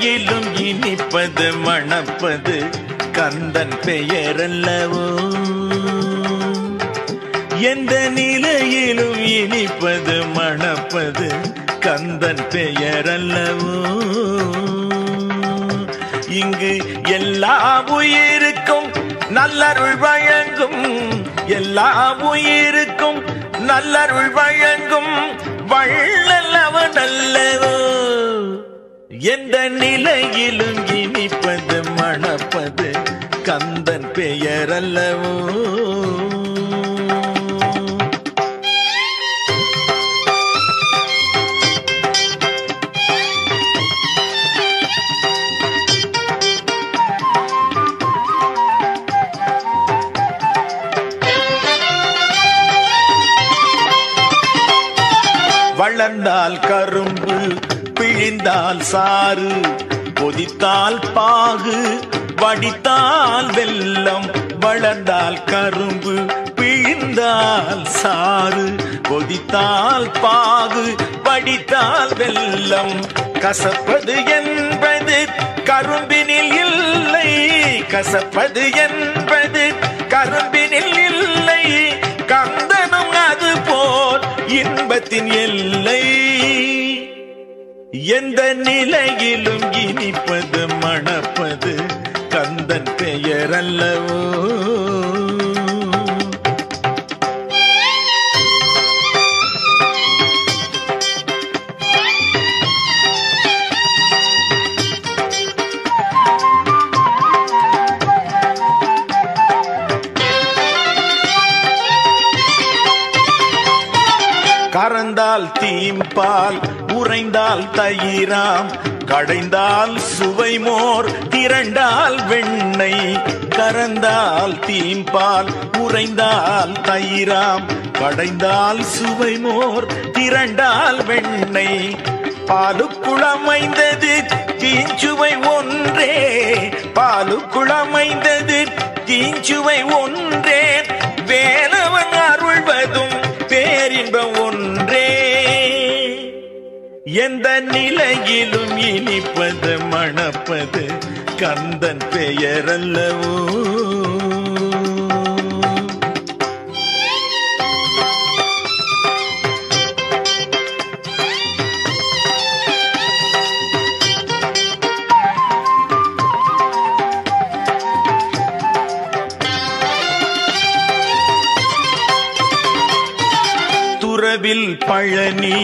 நிலையிலும் இனிப்பது மணப்பது கந்தன் பெயரல்லவோ. எந்த நிலையிலும் இனிப்பது மணப்பது கந்தன் பெயரல்லவோ. இங்கு எல்லா உயிருக்கும் நல்லருள் வழங்கும், எல்லா உயிருக்கும் நல்லருள் வழங்கும் வள்ளலவன் அல்லவோ. எந்த நிலையிலும் இனிப்பது மணப்பது கந்தன் பெயரல்லவோ. வளர்ந்தால் கரும்பு, பிழிந்தால் சாறு, கொதித்தால் பாகு, வடித்தால் வெல்லம். வளர்ந்தால் கரும்பு, பிழிந்தால் சாறு, கொதித்தால் பாகு, வடித்தால் வெல்லம். கசப்பது என்பது கரும்பினில் இல்லை, கசப்பது என்பது கரும்பினில் இல்லை. கந்தனும் அது போல் இன்பத்தின் எல்லை. எந்த நிலையிலும் இனிப்பது மணப்பது கந்தன் பெயரல்லவோ. கறந்தால் தீம்பால், உறைந்தால் தயிராம், கடைந்தால் சுவைமோர், திரண்டால் வெண்ணெய். கறந்தால் தீம்பால், உறைந்தால் தயிராம், கடைந்தால் சுவைமோர், திரண்டால் வெண்ணெய். பாலுக்குளமைந்தது தீஞ்சுவை ஒன்றே, பாலுக்குளமைந்தது தீஞ்சுவை ஒன்றே. வேலவன் அருள்வதும் பேரின்பம் ஒன்றே. எந்த நிலையிலும் இனிப்பது மணப்பது கந்தன் பெயரல்லவோ. துறவில் பழனி,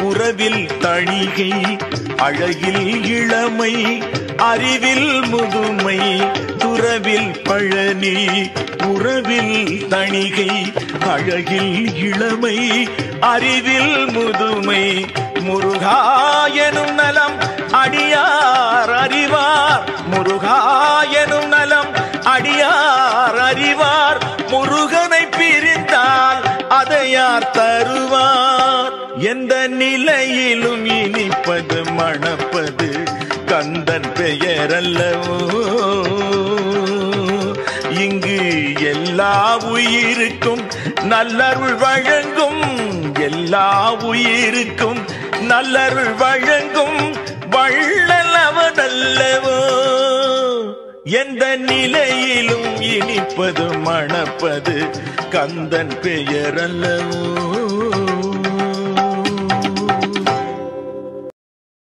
உறவில் தணிகை, அழகில் இளமை, அறிவில் முதுமை. துறவில் பழனி, உறவில் தணிகை, அழகில் இளமை, அறிவில் முதுமை. முருகாயனும் நலம் அடியார் அறிவார், முருகாயனும் நலம் அடியார் அறிவார். முருகனை பிரிந்தால் அதை யார் தருவார். எந்த நிலையிலும் இனிப்பது மணப்பது கந்தன் பெயரல்லவோ. இங்கு எல்லா உயிருக்கும் நல்லருள் வழங்கும், எல்லா உயிருக்கும் நல்லருள் வழங்கும் வள்ளலவன் அல்லவோ. எந்த நிலையிலும் இனிப்பது மணப்பது கந்தன் பெயரல்லவோ.